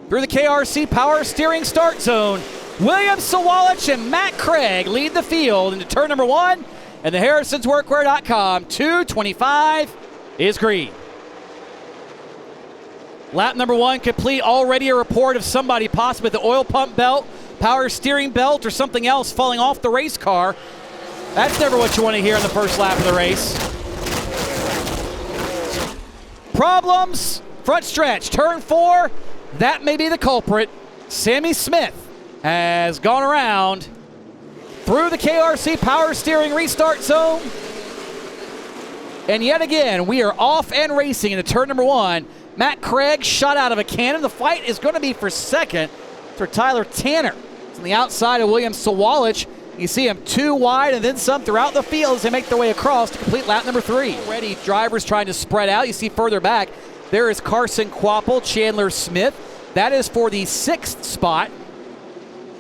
through the KRC Power Steering start zone. William Sawalich and Matt Craig lead the field into turn number 1. And the HarrisonsWorkwear.com 225 is green. Lap number 1 complete. Already a report of somebody possibly with the oil pump belt, power steering belt, or something else falling off the race car. That's never what you want to hear in the first lap of the race. Problems, front stretch, turn 4. That may be the culprit. Sammy Smith has gone around through the KRC Power Steering restart zone. And yet again, we are off and racing into turn number 1. Matt Craig shot out of a cannon. The fight is going to be for second for Tyler Tanner. It's on the outside of William Sawalich. You see him 2 wide and then some throughout the field as they make their way across to complete lap number 3. Already drivers trying to spread out. You see further back, there is Carson Quapple, Chandler Smith. That is for the 6th spot.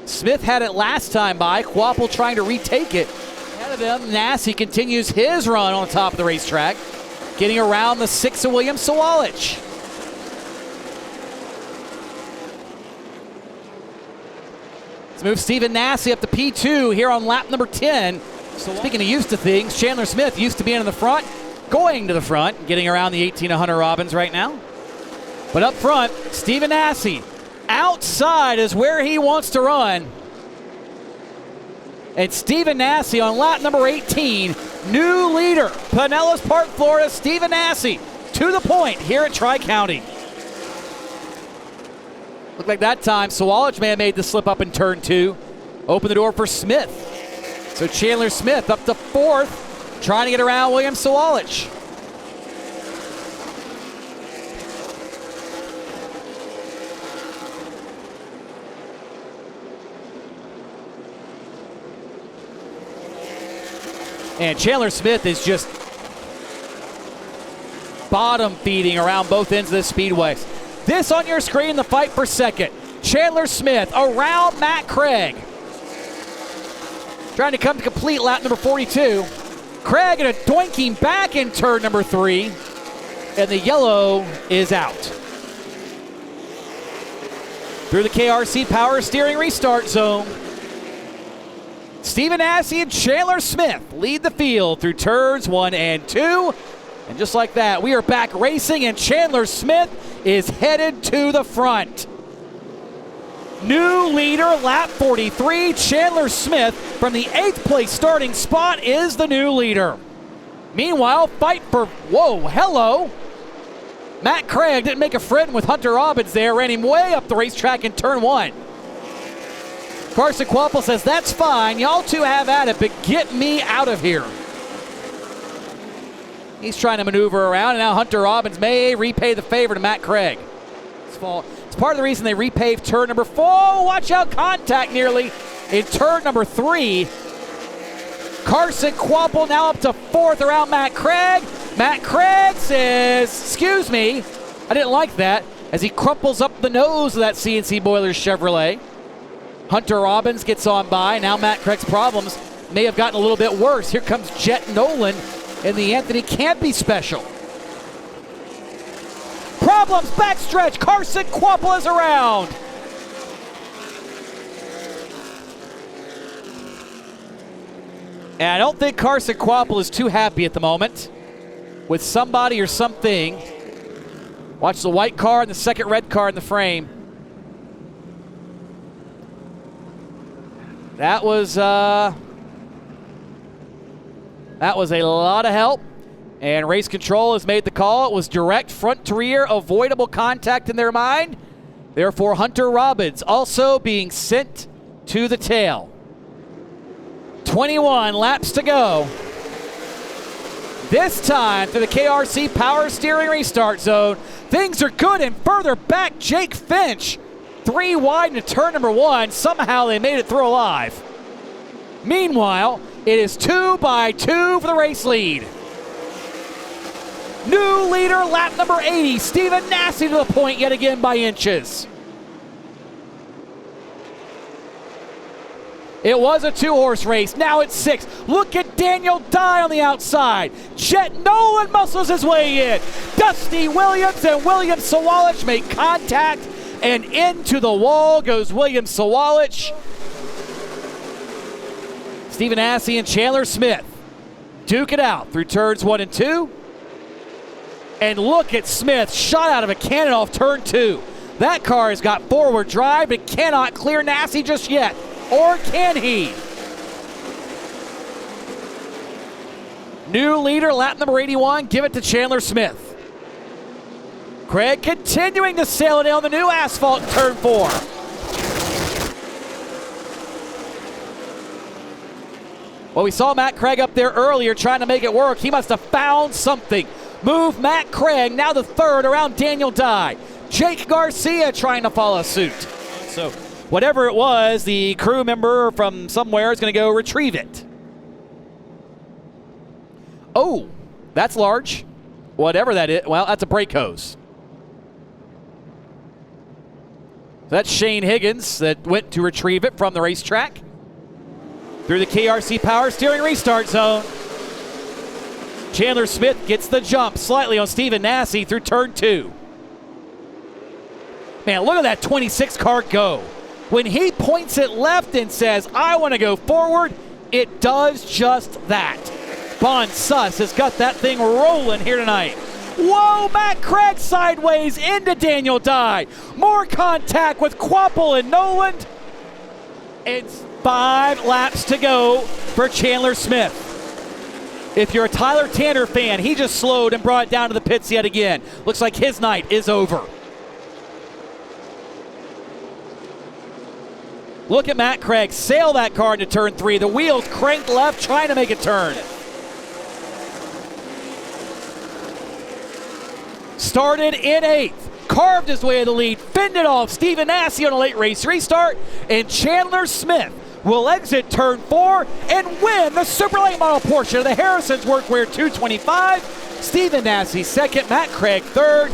Smith had it last time by. Quapple trying to retake it. Ahead of him, Nassi continues his run on top of the racetrack, getting around the 6 of William Sawalich. Let's move Stephen Nassi up to P2 here on lap number 10. So speaking of used to things, Chandler Smith used to being in the front, going to the front, getting around the 18 of Hunter Robbins right now. But up front, Stephen Nassi. Outside is where he wants to run. And Stephen Nassi on lap number 18, new leader, Pinellas Park, Florida, Stephen Nassi to the point here at Tri-County. Looked like that time Sawalich may have made the slip up in turn 2. Open the door for Smith. So Chandler Smith up to 4th, trying to get around William Sawalich. And Chandler Smith is just bottom feeding around both ends of the speedway. This on your screen, the fight for second. Chandler Smith around Matt Craig. Trying to come to complete lap number 42. Craig in a doinking back in turn number 3. And the yellow is out. Through the KRC Power Steering restart zone. Stephen Nassi and Chandler Smith lead the field through turns 1 and 2. And just like that, we are back racing, and Chandler Smith is headed to the front. New leader, lap 43. Chandler Smith from the 8th place starting spot is the new leader. Meanwhile, fight for, hello. Matt Craig didn't make a friend with Hunter Robbins there, ran him way up the racetrack in turn 1. Carson Quapple says, that's fine, y'all two have at it, but get me out of here. He's trying to maneuver around, and now Hunter Robbins may repay the favor to Matt Craig. It's part of the reason they repaved turn number 4. Watch out, contact nearly in turn number 3. Carson Quapple now up to 4th around Matt Craig. Matt Craig says, excuse me, I didn't like that, as he crumples up the nose of that CNC Boilers Chevrolet. Hunter Robbins gets on by. Now Matt Craig's problems may have gotten a little bit worse. Here comes Jet Nolan in the Anthony Campy special. Problems, backstretch. Carson Quapple is around. And I don't think Carson Quapple is too happy at the moment with somebody or something. Watch the white car and the second red car in the frame. That was a lot of help, and race control has made the call. It was direct front to rear, avoidable contact in their mind. Therefore, Hunter Robbins also being sent to the tail. 21 laps to go. This time through the KRC Power Steering restart zone. Things are good, and further back, Jake Finch. 3 wide into turn number 1. Somehow they made it through alive. Meanwhile, it is 2 by 2 for the race lead. New leader, lap number 80. Stephen Nassi to the point yet again by inches. It was a 2-horse race. Now it's 6. Look at Daniel Dye on the outside. Jet Nolan muscles his way in. Dusty Williams and William Sawalich make contact and into the wall goes William Sawalich. Stephen Nasse and Chandler Smith duke it out through turns 1 and 2. And look at Smith, shot out of a cannon off turn 2. That car has got forward drive but cannot clear Nasse just yet. Or can he? New leader, lap number 81, give it to Chandler Smith. Craig continuing to sail it on the new asphalt in turn 4. Well, we saw Matt Craig up there earlier trying to make it work. He must have found something. Move Matt Craig, now the third around Daniel Dye. Jake Garcia trying to follow suit. So whatever it was, the crew member from somewhere is going to go retrieve it. Oh, that's large. Whatever that is. Well, that's a brake hose. That's Shane Higgins that went to retrieve it from the racetrack. Through the KRC Power Steering restart zone. Chandler Smith gets the jump slightly on Stephen Nasse through turn 2. Man, look at that 26 car go. When he points it left and says, I want to go forward, it does just that. Bon Suss has got that thing rolling here tonight. Whoa, Matt Craig sideways into Daniel Dye. More contact with Quapple and Noland. It's 5 laps to go for Chandler Smith. If you're a Tyler Tanner fan, he just slowed and brought it down to the pits yet again. Looks like his night is over. Look at Matt Craig sail that car into turn 3. The wheels cranked left, trying to make it turn. Started in 8th, carved his way to the lead, fended off Stephen Nasse on a late race restart, and Chandler Smith will exit turn 4 and win the super late model portion of the Harrison's Workwear 225. Stephen Nasse second, Matt Craig third.